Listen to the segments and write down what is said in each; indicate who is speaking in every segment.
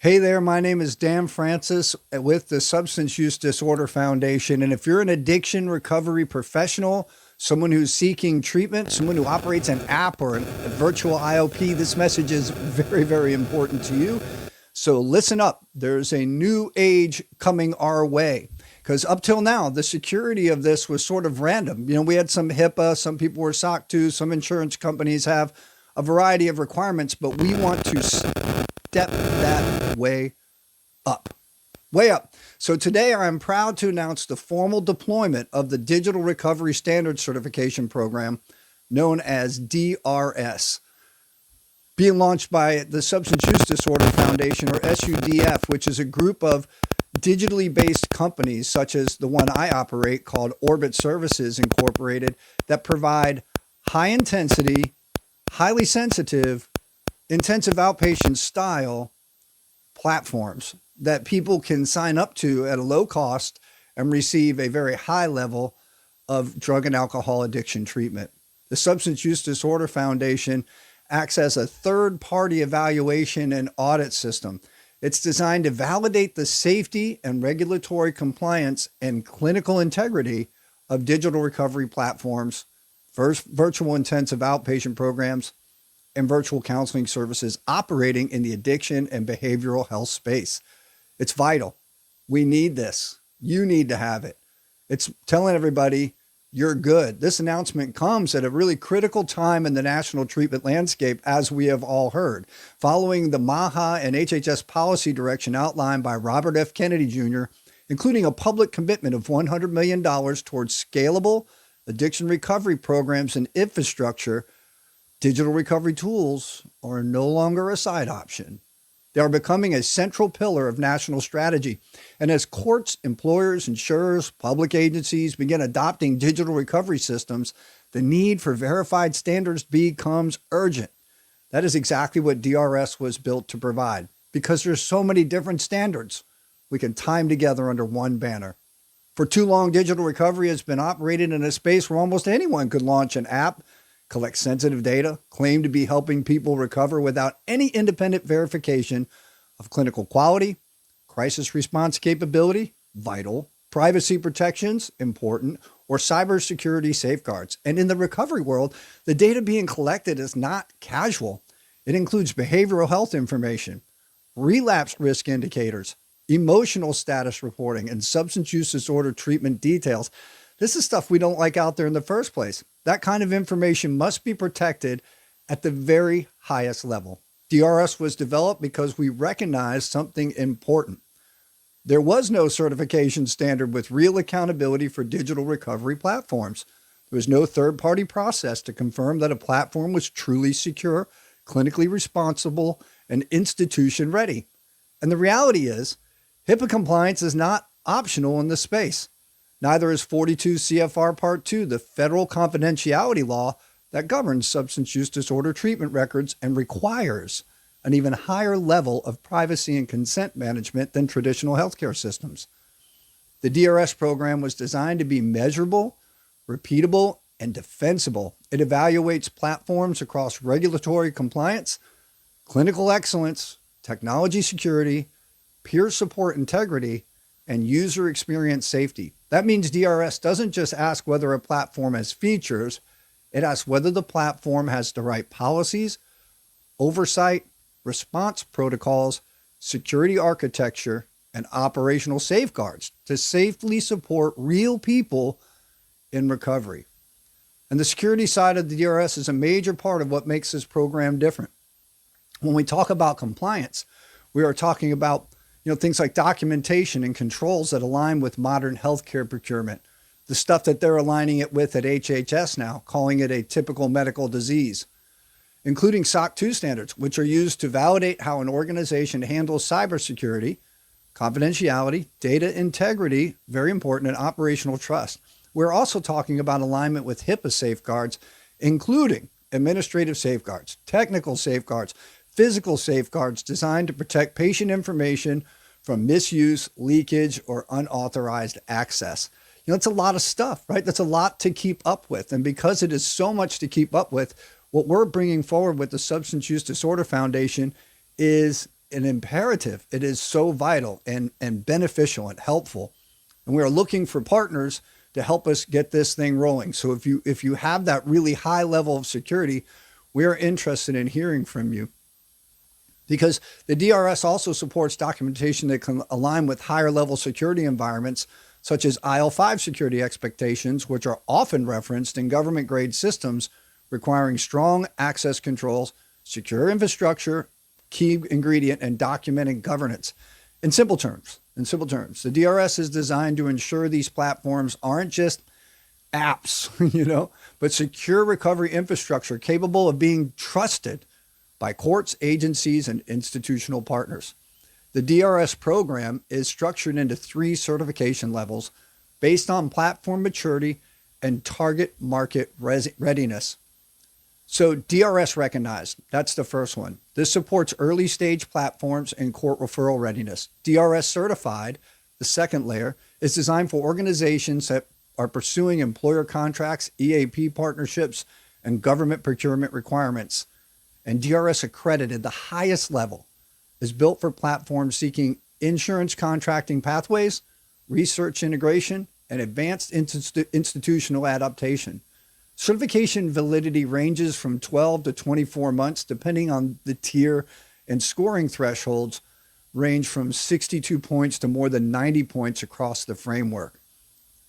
Speaker 1: Hey there, my name is Dan Francis with the Substance Use Disorder Foundation. And if you're an addiction recovery professional, someone who's seeking treatment, someone who operates an app or a virtual IOP, this message is very, very important to you. So listen up. There's a new age coming our way. Because up till now, the security of this was sort of random. You know, we had some HIPAA, some people were SOC 2, some insurance companies have a variety of requirements, but we want to step that way up. Way up. So today I'm proud to announce the formal deployment of the Digital Recovery Standards Certification Program, known as DRS, being launched by the Substance Use Disorder Foundation, or SUDF, which is a group of digitally based companies such as the one I operate called Orbit Services Incorporated that provide high intensity, highly sensitive, intensive outpatient style platforms that people can sign up to at a low cost and receive a very high level of drug and alcohol addiction treatment. The Substance Use Disorder Foundation acts as a third-party evaluation and audit system. It's designed to validate the safety and regulatory compliance and clinical integrity of digital recovery platforms, virtual intensive outpatient programs, and virtual counseling services operating in the addiction and behavioral health space. It's vital. We need this. You need to have it. It's telling everybody you're good. This announcement comes at a really critical time in the national treatment landscape, as we have all heard, following the MAHA and HHS policy direction outlined by Robert F. Kennedy Jr., including a public commitment of $100 million towards scalable addiction recovery programs and infrastructure. Digital recovery tools are no longer a side option. They are becoming a central pillar of national strategy. And as courts, employers, insurers, public agencies begin adopting digital recovery systems, the need for verified standards becomes urgent. That is exactly what DRS was built to provide, because there's so many different standards we can time together under one banner. For too long, digital recovery has been operated in a space where almost anyone could launch an app, collect sensitive data, claim to be helping people recover without any independent verification of clinical quality, crisis response capability, vital, privacy protections, important, or cybersecurity safeguards. And in the recovery world, the data being collected is not casual. It includes behavioral health information, relapse risk indicators, emotional status reporting, and substance use disorder treatment details. This is stuff we don't like out there in the first place. That kind of information must be protected at the very highest level. DRS was developed because we recognized something important. There was no certification standard with real accountability for digital recovery platforms. There was no third-party process to confirm that a platform was truly secure, clinically responsible, and institution-ready. And the reality is, HIPAA compliance is not optional in this space. Neither is 42 CFR Part 2, the federal confidentiality law that governs substance use disorder treatment records and requires an even higher level of privacy and consent management than traditional healthcare systems. The DRS program was designed to be measurable, repeatable, and defensible. It evaluates platforms across regulatory compliance, clinical excellence, technology security, peer support integrity, and user experience safety. That means DRS doesn't just ask whether a platform has features, it asks whether the platform has the right policies, oversight, response protocols, security architecture, and operational safeguards to safely support real people in recovery. And the security side of the DRS is a major part of what makes this program different. When we talk about compliance, we are talking about things like documentation and controls that align with modern healthcare procurement, the stuff that they're aligning it with at HHS now, calling it a typical medical disease, including SOC 2 standards, which are used to validate how an organization handles cybersecurity, confidentiality, data integrity, very important, and operational trust. We're also talking about alignment with HIPAA safeguards, including administrative safeguards, technical safeguards, physical safeguards designed to protect patient information from misuse, leakage, or unauthorized access. It's a lot of stuff, right? That's a lot to keep up with. And because it is so much to keep up with, what we're bringing forward with the Substance Use Disorder Foundation is an imperative. It is so vital and beneficial and helpful. And we are looking for partners to help us get this thing rolling. So if you have that really high level of security, we are interested in hearing from you. Because the DRS also supports documentation that can align with higher level security environments, such as IL5 security expectations, which are often referenced in government grade systems requiring strong access controls, secure infrastructure, key ingredient, and documented governance. In simple terms, the DRS is designed to ensure these platforms aren't just apps, but secure recovery infrastructure capable of being trusted by courts, agencies, and institutional partners. The DRS program is structured into 3 certification levels based on platform maturity and target market readiness. So DRS recognized, that's the first one. This supports early stage platforms and court referral readiness. DRS certified, the second layer, is designed for organizations that are pursuing employer contracts, EAP partnerships, and government procurement requirements. And DRS accredited, the highest level, is built for platforms seeking insurance contracting pathways, research integration, and advanced institutional adaptation. Certification validity ranges from 12 to 24 months, depending on the tier, and scoring thresholds range from 62 points to more than 90 points across the framework.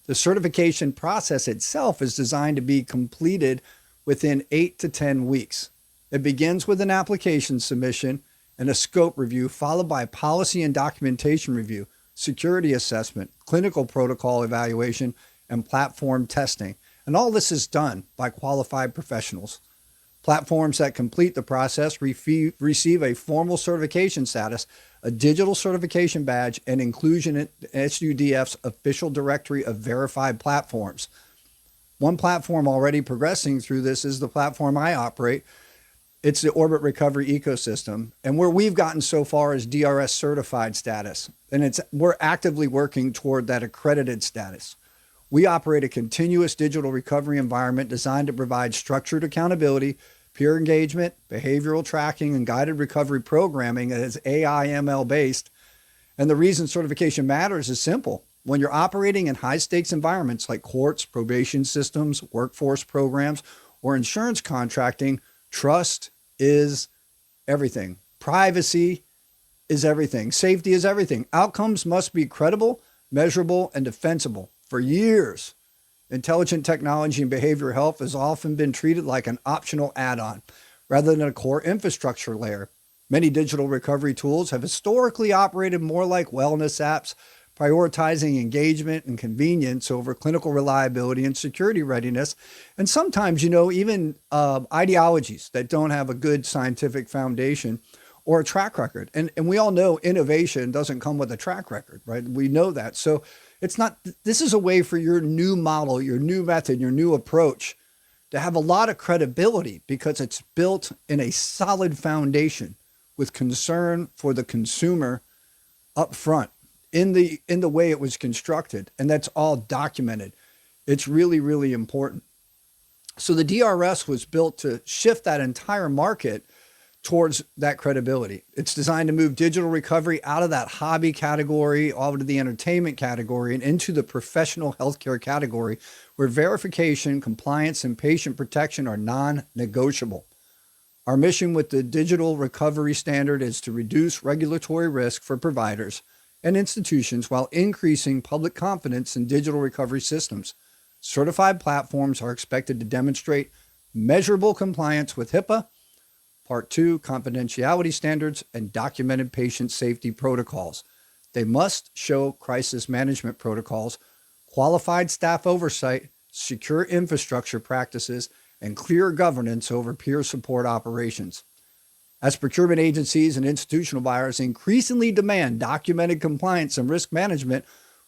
Speaker 1: The certification process itself is designed to be completed within 8 to 10 weeks. It begins with an application submission and a scope review, followed by policy and documentation review, security assessment, clinical protocol evaluation, and platform testing. And all this is done by qualified professionals. Platforms that complete the process receive a formal certification status, a digital certification badge, and inclusion in SUDF's official directory of verified platforms. One platform already progressing through this is the platform I operate. It's the Orbit Recovery Ecosystem. And where we've gotten so far is DRS certified status. And we're actively working toward that accredited status. We operate a continuous digital recovery environment designed to provide structured accountability, peer engagement, behavioral tracking, and guided recovery programming that is AI ML based. And the reason certification matters is simple. When you're operating in high stakes environments like courts, probation systems, workforce programs, or insurance contracting, trust is everything. Privacy is everything. Safety is everything. Outcomes must be credible, measurable, and defensible. For years, intelligent technology and behavioral health has often been treated like an optional add-on rather than a core infrastructure layer. Many digital recovery tools have historically operated more like wellness apps, prioritizing engagement and convenience over clinical reliability and security readiness. And sometimes, even ideologies that don't have a good scientific foundation or a track record. And we all know innovation doesn't come with a track record, right? We know that. So this is a way for your new model, your new method, your new approach to have a lot of credibility because it's built in a solid foundation with concern for the consumer up front in the way it was constructed. And that's all documented. It's really, really important. So the DRS was built to shift that entire market towards that credibility. It's designed to move digital recovery out of that hobby category, over to the entertainment category, and into the professional healthcare category, where verification, compliance, and patient protection are non-negotiable. Our mission with the digital recovery standard is to reduce regulatory risk for providers and institutions while increasing public confidence in digital recovery systems. Certified platforms are expected to demonstrate measurable compliance with HIPAA, Part 2, confidentiality standards, and documented patient safety protocols. They must show crisis management protocols, qualified staff oversight, secure infrastructure practices, and clear governance over peer support operations. As procurement agencies and institutional buyers increasingly demand documented compliance and risk management,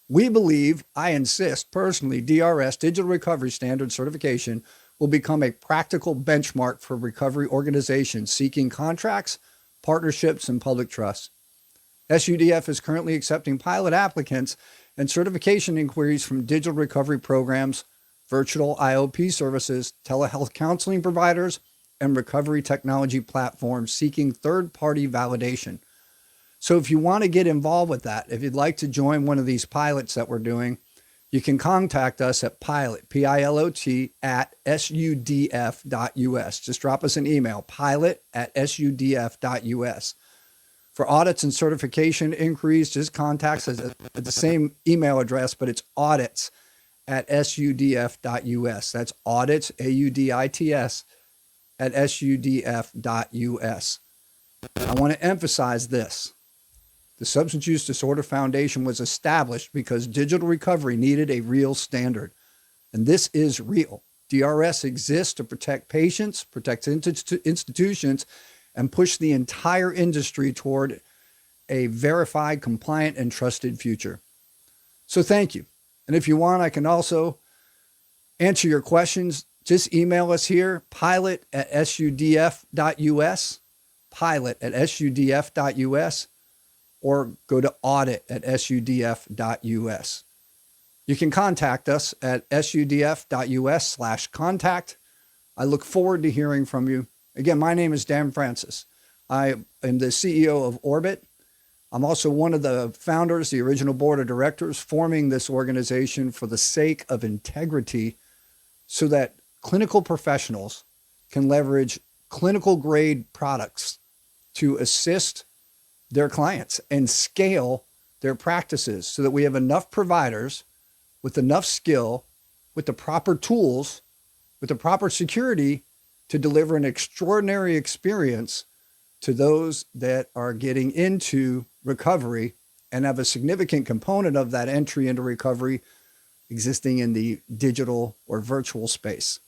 Speaker 1: we believe, I insist personally, DRS, Digital Recovery Standard Certification, will become a practical benchmark for recovery organizations seeking contracts, partnerships, and public trust. SUDF is currently accepting pilot applicants and certification inquiries from digital recovery programs, virtual IOP services, telehealth counseling providers, and recovery technology platforms seeking third-party validation. So if you want to get involved with that, if you'd like to join one of these pilots that we're doing, you can contact us at pilot, P-I-L-O-T, at sudf.us. Just drop us an email, pilot at sudf.us. For audits and certification inquiries, just contact us at the same email address, but it's audits at sudf.us. That's audits, A-U-D-I-T-S, at sudf.us. I want to emphasize this. The Substance Use Disorder Foundation was established because digital recovery needed a real standard. And this is real. DRS exists to protect patients, protect institutions, and push the entire industry toward a verified, compliant, and trusted future. So thank you. And if you want, I can also answer your questions. Just email us here, pilot at sudf.us, pilot at sudf.us, or go to audit at sudf.us. You can contact us at sudf.us/contact. I look forward to hearing from you. Again, my name is Dan Francis. I am the CEO of Orbit. I'm also one of the founders, the original board of directors, forming this organization for the sake of integrity so that clinical professionals can leverage clinical grade products to assist their clients and scale their practices so that we have enough providers with enough skill, with the proper tools, with the proper security to deliver an extraordinary experience to those that are getting into recovery and have a significant component of that entry into recovery existing in the digital or virtual space.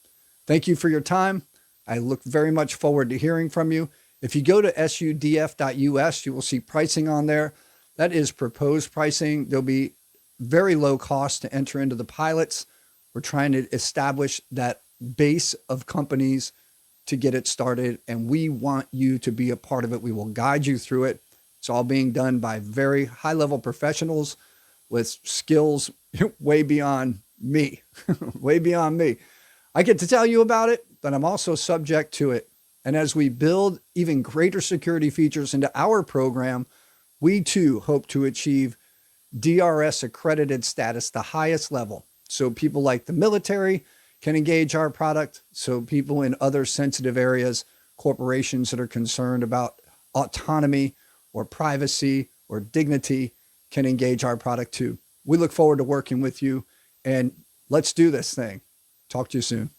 Speaker 1: Thank you for your time. I look very much forward to hearing from you. If you go to sudf.us, you will see pricing on there. That is proposed pricing. There'll be very low cost to enter into the pilots. We're trying to establish that base of companies to get it started, and we want you to be a part of it. We will guide you through it. It's all being done by very high-level professionals with skills way beyond me, way beyond me. I get to tell you about it, but I'm also subject to it. And as we build even greater security features into our program, we too hope to achieve DRS accredited status, the highest level. So people like the military can engage our product. So people in other sensitive areas, corporations that are concerned about autonomy or privacy or dignity can engage our product too. We look forward to working with you, and let's do this thing. Talk to you soon.